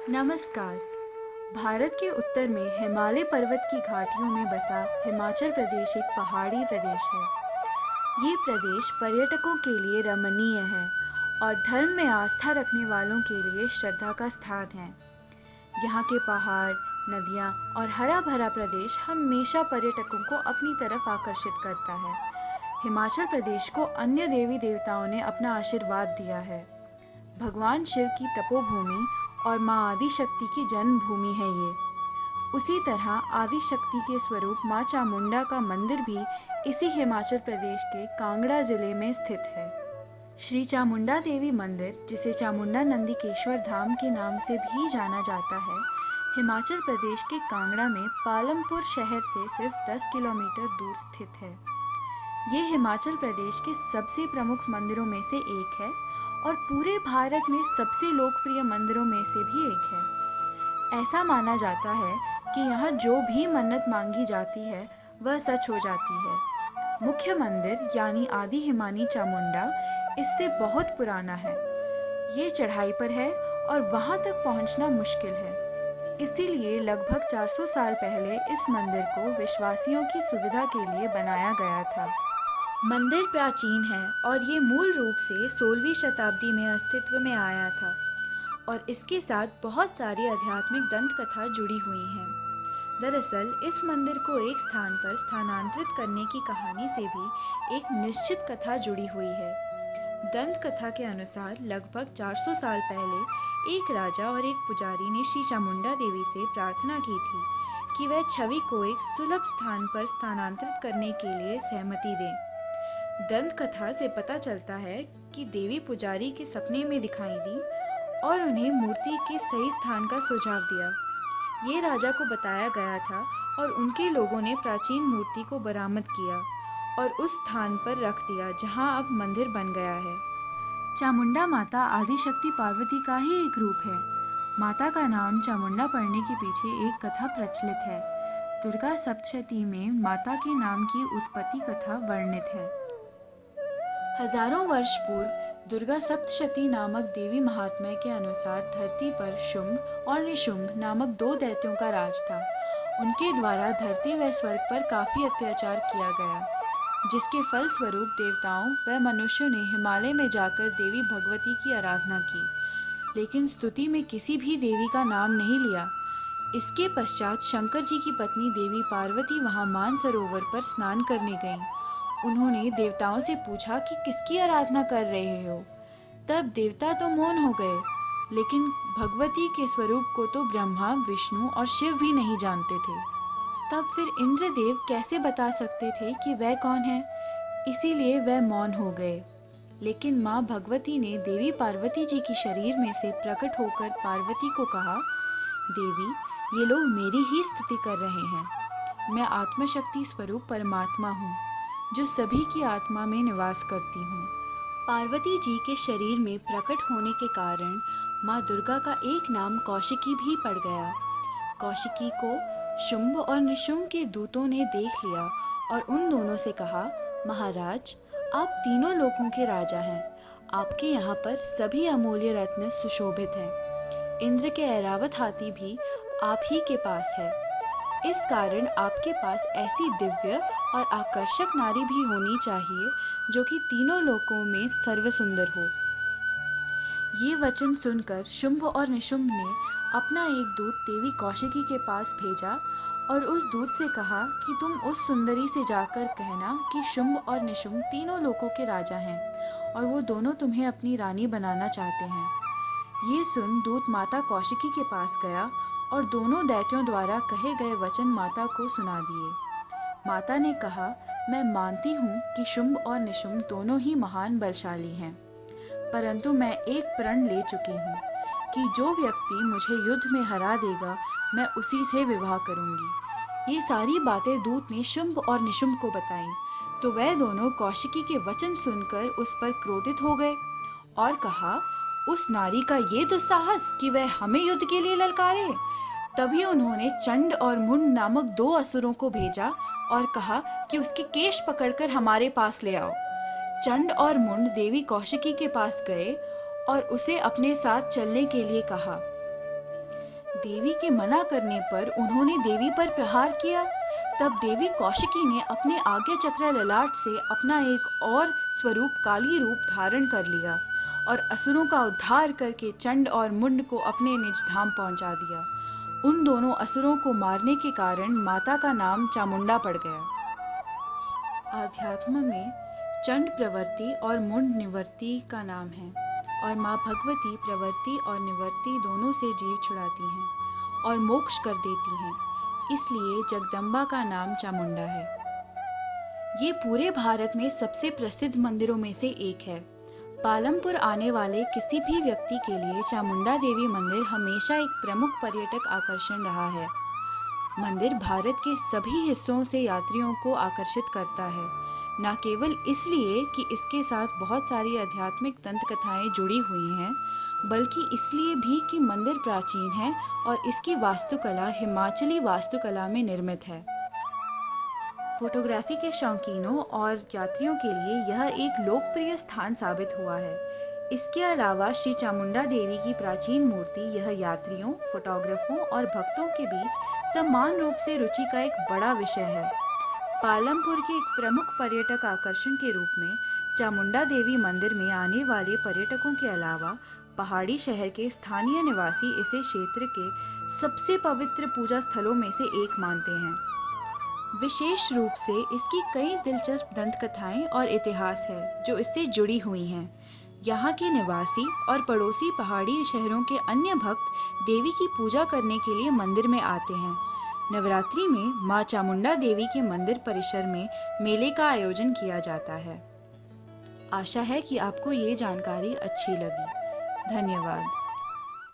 नमस्कार। भारत के उत्तर में हिमालय पर्वत की घाटियों में बसा हिमाचल प्रदेश एक पहाड़ी प्रदेश है। ये प्रदेश पर्यटकों के लिए रमणीय है और धर्म में आस्था रखने वालों के लिए श्रद्धा का स्थान है। यहाँ के पहाड़, नदियाँ और हरा भरा प्रदेश हमेशा पर्यटकों को अपनी तरफ आकर्षित करता है। हिमाचल प्रदेश को अन्य देवी देवताओं ने अपना आशीर्वाद दिया है। भगवान शिव की तपोभूमि और माँ आदि शक्ति की जन्मभूमि है ये। उसी तरह आदि शक्ति के स्वरूप माँ चामुंडा का मंदिर भी इसी हिमाचल प्रदेश के कांगड़ा जिले में स्थित है। श्री चामुंडा देवी मंदिर, जिसे चामुंडा नंदीकेश्वर धाम के नाम से भी जाना जाता है, हिमाचल प्रदेश के कांगड़ा में पालमपुर शहर से सिर्फ 10 किलोमीटर दूर स्थित है। ये हिमाचल प्रदेश के सबसे प्रमुख मंदिरों में से एक है और पूरे भारत में सबसे लोकप्रिय मंदिरों में से भी एक है। ऐसा माना जाता है कि यहाँ जो भी मन्नत मांगी जाती है वह सच हो जाती है। मुख्य मंदिर यानी आदि हिमानी चामुंडा इससे बहुत पुराना है। ये चढ़ाई पर है और वहाँ तक पहुँचना मुश्किल है। इसीलिए लगभग 400 साल पहले इस मंदिर को विश्वासियों की सुविधा के लिए बनाया गया था। मंदिर प्राचीन है और ये मूल रूप से 16वीं शताब्दी में अस्तित्व में आया था और इसके साथ बहुत सारी आध्यात्मिक दंत कथा जुड़ी हुई हैं। दरअसल इस मंदिर को एक स्थान पर स्थानांतरित करने की कहानी से भी एक निश्चित कथा जुड़ी हुई है। दंत कथा के अनुसार लगभग 400 साल पहले एक राजा और एक पुजारी ने श्री चामुंडा देवी से प्रार्थना की थी कि वह छवि को एक सुलभ स्थान पर स्थानांतरित करने के लिए सहमति दें। दंत कथा से पता चलता है कि देवी पुजारी के सपने में दिखाई दी और उन्हें मूर्ति के सही स्थान का सुझाव दिया। ये राजा को बताया गया था और उनके लोगों ने प्राचीन मूर्ति को बरामद किया और उस स्थान पर रख दिया जहां अब मंदिर बन गया है। चामुंडा माता आदिशक्ति पार्वती का ही एक रूप है। माता का नाम चामुंडा पड़ने के पीछे एक कथा प्रचलित है। दुर्गा सप्तशती में माता के नाम की उत्पत्ति कथा वर्णित है। हजारों वर्ष पूर्व दुर्गा सप्तशती नामक देवी महात्म्य के अनुसार धरती पर शुंभ और निशुंभ नामक 2 दैत्यों का राज था। उनके द्वारा धरती व स्वर्ग पर काफी अत्याचार किया गया, जिसके फल स्वरूप देवताओं व मनुष्यों ने हिमालय में जाकर देवी भगवती की आराधना की, लेकिन स्तुति में किसी भी देवी का नाम नहीं लिया। इसके पश्चात शंकर जी की पत्नी देवी पार्वती वहां मानसरोवर पर स्नान करने गईं। उन्होंने देवताओं से पूछा कि किसकी आराधना कर रहे हो। तब देवता तो मौन हो गए, लेकिन भगवती के स्वरूप को तो ब्रह्मा, विष्णु और शिव भी नहीं जानते थे। तब फिर इंद्रदेव कैसे बता सकते थे कि वह कौन है, इसीलिए वह मौन हो गए। लेकिन माँ भगवती ने देवी पार्वती जी की शरीर में से प्रकट होकर पार्वती को कहा, देवी, ये लोग मेरी ही स्तुति कर रहे हैं। मैं आत्मशक्ति स्वरूप परमात्मा हूँ, जो सभी की आत्मा में निवास करती हूँ। पार्वती जी के शरीर में प्रकट होने के कारण माँ दुर्गा का एक नाम कौशिकी भी पड़ गया। कौशिकी को शुंभ और निशुंभ के दूतों ने देख लिया और उन दोनों से कहा, महाराज, आप तीनों लोकों के राजा हैं। आपके यहाँ पर सभी अमूल्य रत्न सुशोभित हैं। इंद्र के ऐरावत हाथी भी आप ही के पास है। इस कारण आपके पास ऐसी दिव्य और आकर्षक नारी भी होनी चाहिए जो कि तीनों लोकों में सर्वसुंदर हो। ये वचन सुनकर शुंभ और निशुंभ ने अपना एक दूत देवी कौशिकी के पास भेजा और उस दूत से कहा कि तुम उस सुंदरी से जाकर कहना कि शुंभ और निशुंभ तीनों लोकों के राजा हैं और वो दोनों तुम्हें अपनी रानी बनाना चाहते हैं। ये सुन दूत माता कौशिकी के पास गया और दोनों दैत्यों द्वारा कहे गए वचन माता को सुना दिए। माता ने कहा, मैं मानती हूँ कि शुंभ और निशुंभ दोनों ही महान बलशाली हैं, परंतु मैं एक प्रण ले चुकी हूँ कि जो व्यक्ति मुझे युद्ध में हरा देगा, मैं उसी से विवाह करूँगी। ये सारी बातें दूत ने शुंभ और निशुंभ को बताईं, तो वह दोनों कौशिकी के वचन सुनकर उस पर क्रोधित हो गए और कहा, उस नारी का ये दुस्साहस कि वह हमें युद्ध के लिए ललकारे। तभी उन्होंने चंड और मुंड नामक 2 असुरों को भेजा और कहा कि उसके केश पकड़कर हमारे पास ले आओ। चंड और मुंड देवी कौशिकी के पास गए और उसे अपने साथ चलने के लिए कहा। देवी के मना करने पर उन्होंने देवी पर प्रहार किया। तब देवी कौशिकी ने अपने आज्ञा चक्र ललाट से अपना एक और स्वरूप काली रूप धारण कर लिया और असुरों का उद्धार करके चंड और मुंड को अपने निज धाम पहुंचा दिया। उन दोनों असुरों को मारने के कारण माता का नाम चामुंडा पड़ गया। आध्यात्म में चंड प्रवृत्ति और मुंड निवृत्ति का नाम है और माँ भगवती प्रवृत्ति और निवृत्ति दोनों से जीव छुड़ाती हैं और मोक्ष कर देती हैं, इसलिए जगदम्बा का नाम चामुंडा है। ये पूरे भारत में सबसे प्रसिद्ध मंदिरों में से एक है। पालमपुर आने वाले किसी भी व्यक्ति के लिए चामुंडा देवी मंदिर हमेशा एक प्रमुख पर्यटक आकर्षण रहा है। मंदिर भारत के सभी हिस्सों से यात्रियों को आकर्षित करता है, न केवल इसलिए कि इसके साथ बहुत सारी आध्यात्मिक दंत कथाएं जुड़ी हुई हैं, बल्कि इसलिए भी कि मंदिर प्राचीन है और इसकी वास्तुकला हिमाचली वास्तुकला में निर्मित है। फोटोग्राफी के शौकीनों और यात्रियों के लिए यह एक लोकप्रिय स्थान साबित हुआ है। इसके अलावा श्री चामुंडा देवी की प्राचीन मूर्ति यह यात्रियों, फोटोग्राफरों और भक्तों के बीच समान रूप से रुचि का एक बड़ा विषय है। पालमपुर के एक प्रमुख पर्यटक आकर्षण के रूप में चामुंडा देवी मंदिर में आने वाले पर्यटकों के अलावा पहाड़ी शहर के स्थानीय निवासी इसे क्षेत्र के सबसे पवित्र पूजा स्थलों में से एक मानते हैं। विशेष रूप से इसकी कई दिलचस्प दंत कथाएं और इतिहास है जो इससे जुड़ी हुई हैं। यहाँ के निवासी और पड़ोसी पहाड़ी शहरों के अन्य भक्त देवी की पूजा करने के लिए मंदिर में आते हैं। नवरात्रि में माँ चामुंडा देवी के मंदिर परिसर में मेले का आयोजन किया जाता है। आशा है कि आपको ये जानकारी अच्छी लगी। धन्यवाद।